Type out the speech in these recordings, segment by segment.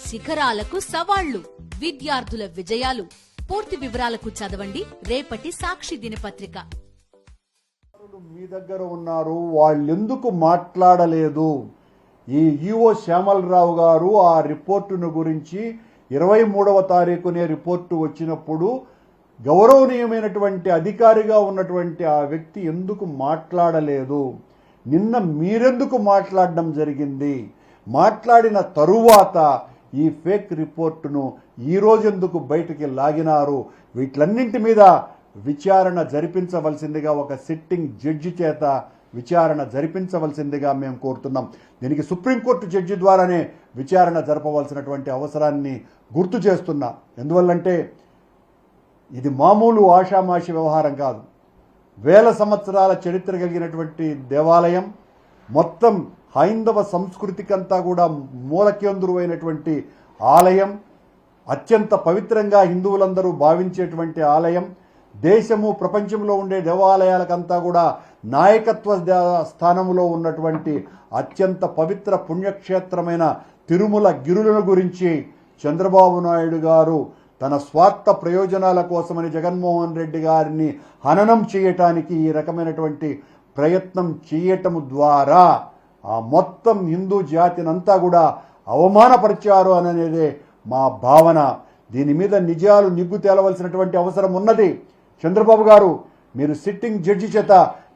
శిఖరాలకు సవాళ్లు, విద్యార్థుల విజయాలు. పూర్తి వివరాలకు చదవండి రేపటి సాక్షి దినపత్రిక. మీ దగ్గర ఉన్నారు, వాళ్ళెందుకు మాట్లాడలేదు? ఈ ఈఓ శ్యామలరావు గారు ఆ రిపోర్టును గురించి 23వ తారీఖునే రిపోర్టు వచ్చినప్పుడు గౌరవనీయమైనటువంటి అధికారిగా ఉన్నటువంటి ఆ వ్యక్తి ఎందుకు మాట్లాడలేదు? నిన్న మీరెందుకు మాట్లాడడం జరిగింది? మాట్లాడిన తరువాత ఈ ఫేక్ రిపోర్టును ఈరోజు ఎందుకు బయటికి లాగినారు? వీటిలన్నింటి మీద విచారణ జరిపించవలసిందిగా ఒక సిట్టింగ్ జడ్జి చేత విచారణ జరిపించవలసిందిగా మేము కోరుతున్నాం. దీనికి సుప్రీంకోర్టు జడ్జి ద్వారానే విచారణ జరపవలసినటువంటి అవసరాన్ని గుర్తు చేస్తున్నా. ఎందువల్లంటే ఇది మామూలు ఆషామాషి వ్యవహారం కాదు. వేల సంవత్సరాల చరిత్ర కలిగినటువంటి దేవాలయం, మొత్తం హైందవ సంస్కృతికంతా కూడా మూలకేంద్రమైనటువంటి ఆలయం, అత్యంత పవిత్రంగా హిందువులందరూ భావించేటువంటి ఆలయం, దేశము ప్రపంచంలో ఉండే దేవాలయాలకంతా కూడా నాయకత్వ స్థానంలో ఉన్నటువంటి అత్యంత పవిత్ర పుణ్యక్షేత్రమైన తిరుమల గిరులను గురించి చంద్రబాబు నాయుడు గారు తన స్వార్థ ప్రయోజనాల కోసమని జగన్మోహన్ రెడ్డి గారిని హననం చేయటానికి ఈ రకమైనటువంటి ప్రయత్నం చేయటం ద్వారా ఆ మొత్తం హిందూ జాతినంతా కూడా అవమానపరిచారు అనేదే మా భావన. దీని మీద నిజాలు నిగ్గు తేలవలసినటువంటి అవసరం ఉన్నది. చంద్రబాబు గారు, మీరు సిట్టింగ్ జడ్జి చేత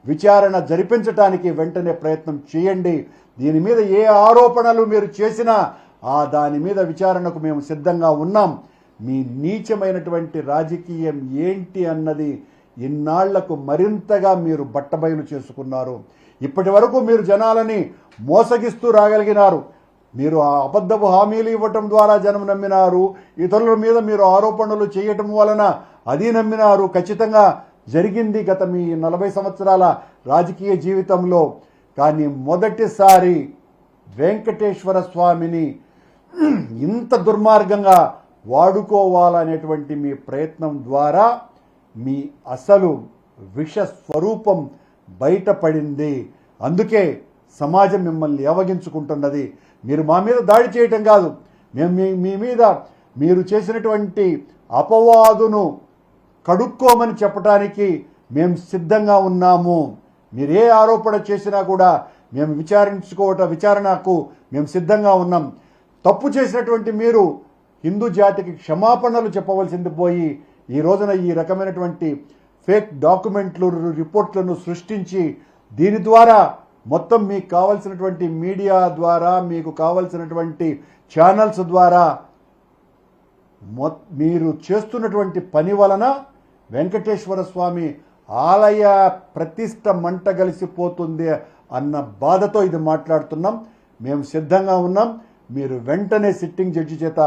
విచారణ జరిపించటానికి వెంటనే ప్రయత్నం చేయండి. దీని మీద ఏ ఆరోపణలు మీరు చేసినా దాని మీద విచారణకు మేము సిద్ధంగా ఉన్నాం. మీ నీచమైనటువంటి రాజకీయం ఏంటి అన్నది ఇన్నాళ్లకు మరింతగా మీరు బట్టబయలు చేసుకున్నారు. ఇప్పటి వరకు మీరు జనాలని మోసగిస్తూ రాగలిగినారు. మీరు ఆ అబద్ధపు హామీలు ఇవ్వటం ద్వారా జనం నమ్మినారు. ఇతరుల మీద మీరు ఆరోపణలు చేయటం వలన అది నమ్మినారు. ఖచ్చితంగా జరిగింది గత మీ 40 సంవత్సరాల రాజకీయ జీవితంలో. కానీ మొదటిసారి వెంకటేశ్వర స్వామిని ఇంత దుర్మార్గంగా వాడుకోవాలనేటువంటి మీ ప్రయత్నం ద్వారా మీ అసలు విష స్వరూపం బయటపడింది. అందుకే సమాజం మిమ్మల్ని అవగించుకుంటున్నది. మీరు మా మీద దాడి చేయటం కాదు, మేము మీ మీద మీరు చేసినటువంటి అపవాదును కడుక్కోమని చెప్పడానికి మేము సిద్ధంగా ఉన్నాము. మీరు ఏ ఆరోపణ చేసినా కూడా మేము విచారణకు మేము సిద్ధంగా ఉన్నాం. తప్పు చేసినటువంటి మీరు హిందూ జాతికి క్షమాపణలు చెప్పవలసింది పోయి ఈ రోజున ఈ రకమైనటువంటి ఫేక్ డాక్యుమెంట్లు, రిపోర్ట్లను సృష్టించి దీని ద్వారా మొత్తం మీకు కావలసినటువంటి మీడియా ద్వారా, మీకు కావలసినటువంటి ఛానల్స్ ద్వారా మీరు చేస్తున్నటువంటి పని వలన వెంకటేశ్వర స్వామి ఆలయ ప్రతిష్ట మంటగలిసిపోతుంది అన్న బాధతో ఇది మాట్లాడుతున్నాం. మేము సిద్ధంగా ఉన్నాం. మీరు వెంటనే సిట్టింగ్ జడ్జి చేత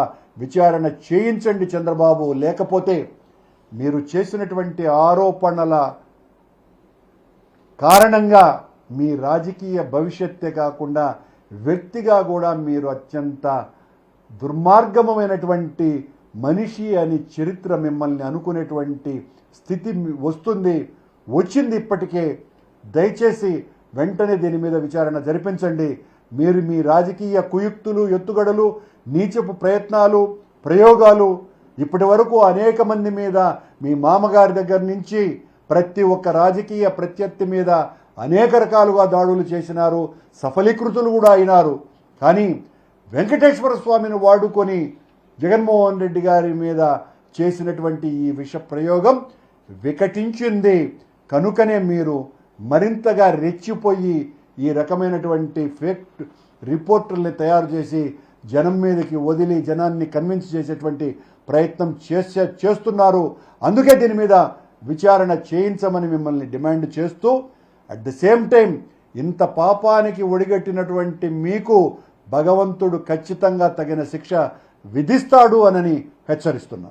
విచారణ చేయించండి చంద్రబాబు. లేకపోతే మీరు చేసినటువంటి ఆరోపణల కారణంగా మీ రాజకీయ భవిష్యత్తే కాకుండా వ్యక్తిగా కూడా మీరు అత్యంత దుర్మార్గమైనటువంటి మనిషి అని చరిత్ర మిమ్మల్ని అనుకునేటువంటి స్థితి వచ్చింది ఇప్పటికే. దయచేసి వెంటనే దీని మీద విచారణ జరిపించండి. మీరు మీ రాజకీయ కుయుక్తులు, ఎత్తుగడలు, నీచపు ప్రయత్నాలు, ప్రయోగాలు ఇప్పటి వరకు అనేక మంది మీద, మీ మామగారి దగ్గర నుంచి ప్రతి ఒక్క రాజకీయ ప్రత్యర్థి మీద అనేక రకాలుగా దాడులు చేసినారు, సఫలీకృతులు కూడా అయినారు. కానీ వెంకటేశ్వర స్వామిని వాడుకొని జగన్మోహన్ రెడ్డి గారి మీద చేసినటువంటి ఈ విష ప్రయోగం వికటించింది. కనుకనే మీరు మరింతగా రెచ్చిపోయి ఈ రకమైనటువంటి ఫేక్ రిపోర్టుల్ని తయారు చేసి జనం మీదకి వదిలి జనాన్ని కన్విన్స్ చేసేటువంటి ప్రయత్నం చేస్తున్నారు. అందుకే దీని మీద విచారణ చేయించమని మిమ్మల్ని డిమాండ్ చేస్తూ, అట్ ద సేమ్ టైం ఇంత పాపానికి ఒడిగట్టినటువంటి మీకు భగవంతుడు ఖచ్చితంగా తగిన శిక్ష విధిస్తాడు అనని హెచ్చరిస్తున్నా.